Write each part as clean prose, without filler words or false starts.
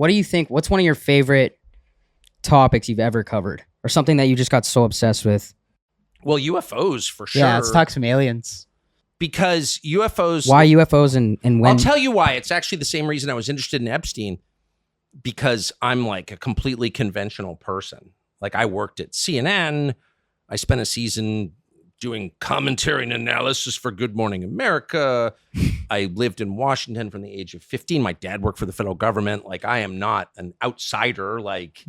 What do you think? What's one of your favorite topics you've ever covered, or something that you just got so obsessed with? Well, UFOs for sure. Yeah, let's talk some aliens. Because UFOs... Why UFOs and when? I'll tell you why. It's actually the same reason I was interested in Epstein, because I'm like a completely conventional person. Like I worked at CNN. I spent a season doing commentary and analysis for Good Morning America. I lived in Washington from the age of 15. My dad worked for the federal government. Like I am not an outsider, like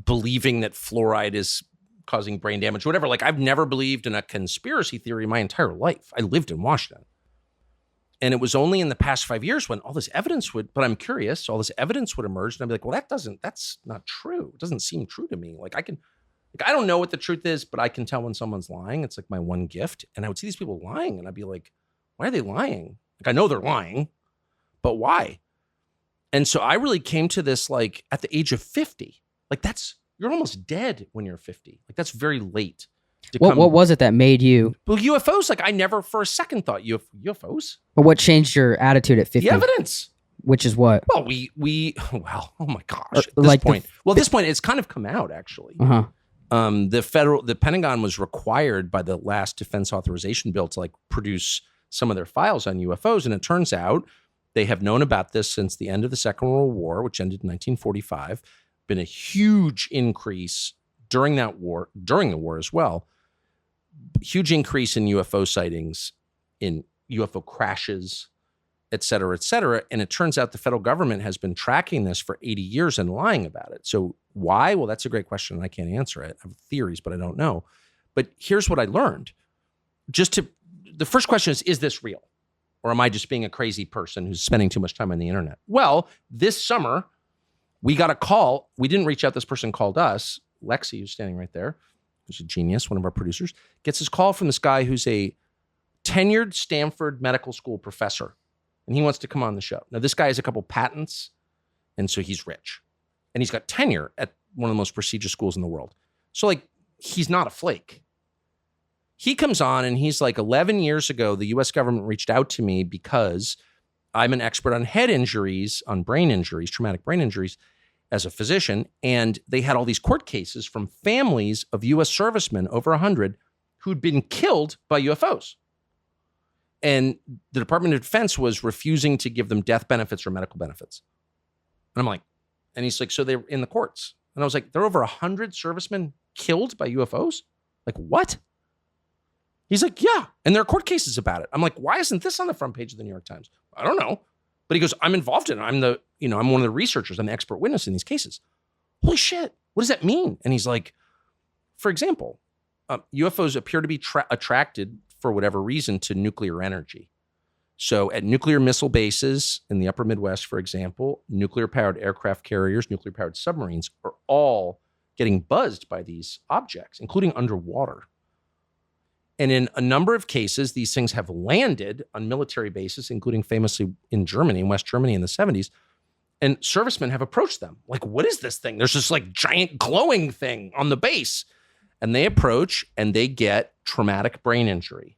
believing that fluoride is causing brain damage, whatever. Like I've never believed in a conspiracy theory my entire life. I lived in Washington. And it was only in the past 5 years when all this evidence would, but I'm curious, all this evidence would emerge and I'd be like, well, that's not true. It doesn't seem true to me. Like I don't know what the truth is, but I can tell when someone's lying. It's like my one gift. And I would see these people lying and I'd be like, why are they lying? Like I know they're lying, but why? And so I really came to this like at the age of 50. Like you're almost dead when you're 50. Like that's very late. What was it that made you? Well, UFOs, like I never for a second thought UFOs. But what changed your attitude at 50? The evidence. Which is what? Well, oh my gosh. At this point, it's kind of come out actually. Uh-huh. The Pentagon was required by the last defense authorization bill to like produce some of their files on UFOs. And it turns out they have known about this since the end of the Second World War, which ended in 1945, been a huge increase during the war as well. Huge increase in UFO sightings, in UFO crashes, et cetera, et cetera. And it turns out the federal government has been tracking this for 80 years and lying about it. So why? Well, that's a great question, and I can't answer it. I have theories, but I don't know. But here's what I learned. The first question is this real? Or am I just being a crazy person who's spending too much time on the internet? Well, this summer, we got a call. We didn't reach out. This person called us. Lexi, who's standing right there, who's a genius, one of our producers, gets his call from this guy who's a tenured Stanford medical school professor, and he wants to come on the show. Now, this guy has a couple patents, and so he's rich. And he's got tenure at one of the most prestigious schools in the world. So, like, he's not a flake. He comes on, and he's like, 11 years ago, the U.S. government reached out to me because I'm an expert on head injuries, on brain injuries, traumatic brain injuries, as a physician, and they had all these court cases from families of U.S. servicemen, over 100, who'd been killed by UFOs. And the Department of Defense was refusing to give them death benefits or medical benefits. And I'm like, and he's like, so they're in the courts. And I was like, there are over 100 servicemen killed by UFOs? Like, what? He's like, yeah, and there are court cases about it. I'm like, why isn't this on the front page of the New York Times? I don't know. But he goes, I'm involved in it. I'm one of the researchers. I'm the expert witness in these cases. Holy shit. What does that mean? And he's like, for example, UFOs appear to be attracted for whatever reason to nuclear energy. So at nuclear missile bases in the upper Midwest, for example, nuclear-powered aircraft carriers, nuclear-powered submarines are all getting buzzed by these objects, including underwater. And in a number of cases, these things have landed on military bases, including famously in Germany, in West Germany in the 70s. And servicemen have approached them. Like, what is this thing? There's this like giant glowing thing on the base. And they approach and they get traumatic brain injury.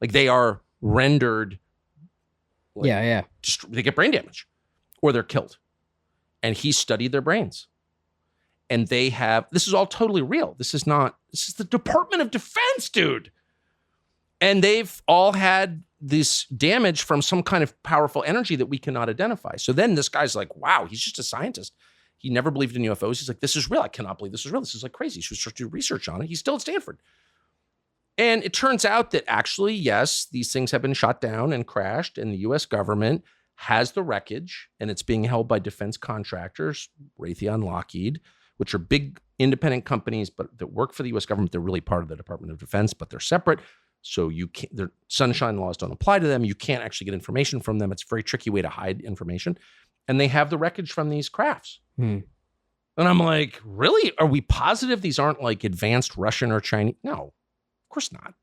Like they are rendered. Like, they get brain damage or they're killed. And he studied their brains. And they have, this is all totally real. This is the Department of Defense, dude. And they've all had this damage from some kind of powerful energy that we cannot identify. So then this guy's like, wow, he's just a scientist. He never believed in UFOs. He's like, this is real. I cannot believe this is real. This is like crazy. He should start to do research on it. He's still at Stanford. And it turns out that actually, yes, these things have been shot down and crashed, and the U.S. government has the wreckage, and it's being held by defense contractors, Raytheon, Lockheed, which are big independent companies, but that work for the U.S. government. They're really part of the Department of Defense, but they're separate. So their sunshine laws don't apply to them. You can't actually get information from them. It's a very tricky way to hide information. And they have the wreckage from these crafts. And I'm like, really? Are we positive these aren't like advanced Russian or Chinese? No, of course not.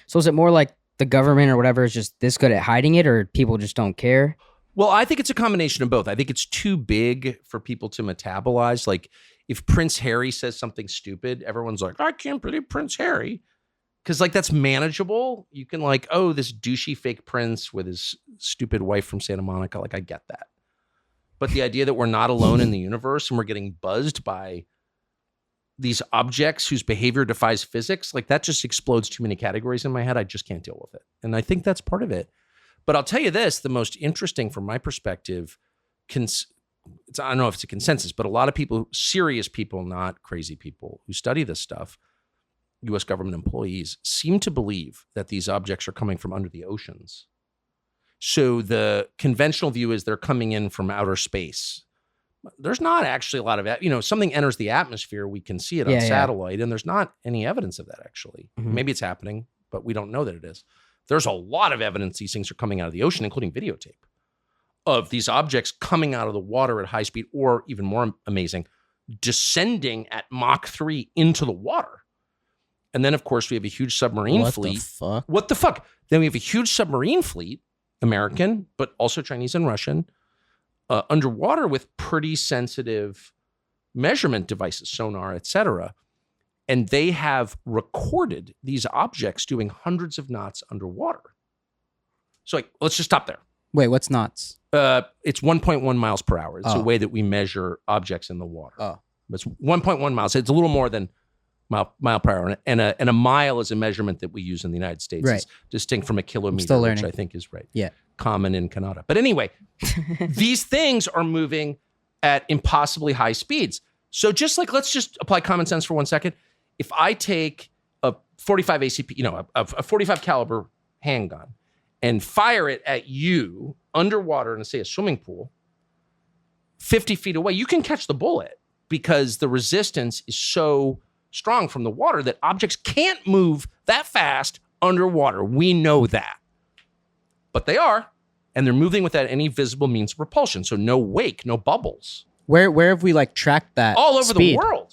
So is it more like the government or whatever is just this good at hiding it, or people just don't care? Well, I think it's a combination of both. I think it's too big for people to metabolize. Like if Prince Harry says something stupid, everyone's like, I can't believe Prince Harry. Because like that's manageable. You can like, oh, this douchey fake prince with his stupid wife from Santa Monica. Like I get that. But the idea that we're not alone in the universe and we're getting buzzed by these objects whose behavior defies physics, like that just explodes too many categories in my head. I just can't deal with it. And I think that's part of it. But I'll tell you this, the most interesting from my perspective, I don't know if it's a consensus, but a lot of people, serious people, not crazy people who study this stuff, U.S. government employees, seem to believe that these objects are coming from under the oceans. So the conventional view is they're coming in from outer space. There's not actually a lot of, something enters the atmosphere, we can see it on satellite, and there's not any evidence of that actually. Mm-hmm. Maybe it's happening, but we don't know that it is. There's a lot of evidence these things are coming out of the ocean, including videotape of these objects coming out of the water at high speed, or even more amazing, descending at Mach 3 into the water. And then, of course, we have a huge submarine fleet. What the fuck? Then we have a huge submarine fleet, American, but also Chinese and Russian, underwater with pretty sensitive measurement devices, sonar, etc. And they have recorded these objects doing hundreds of knots underwater. So let's just stop there. Wait, what's knots? It's 1.1 miles per hour. It's a way that we measure objects in the water. Oh. It's 1.1 miles. It's a little more than mile per hour. And a mile is a measurement that we use in the United States. Right. It's distinct from a kilometer, which I think is right. Yeah. Common in Canada. But anyway, these things are moving at impossibly high speeds. So let's just apply common sense for 1 second. If I take a 45 ACP, a 45 caliber handgun and fire it at you underwater in, say, a swimming pool, 50 feet away, you can catch the bullet because the resistance is so strong from the water that objects can't move that fast underwater. We know that. But they are, and they're moving without any visible means of propulsion. So no wake, no bubbles. Where have we tracked that? All over the world.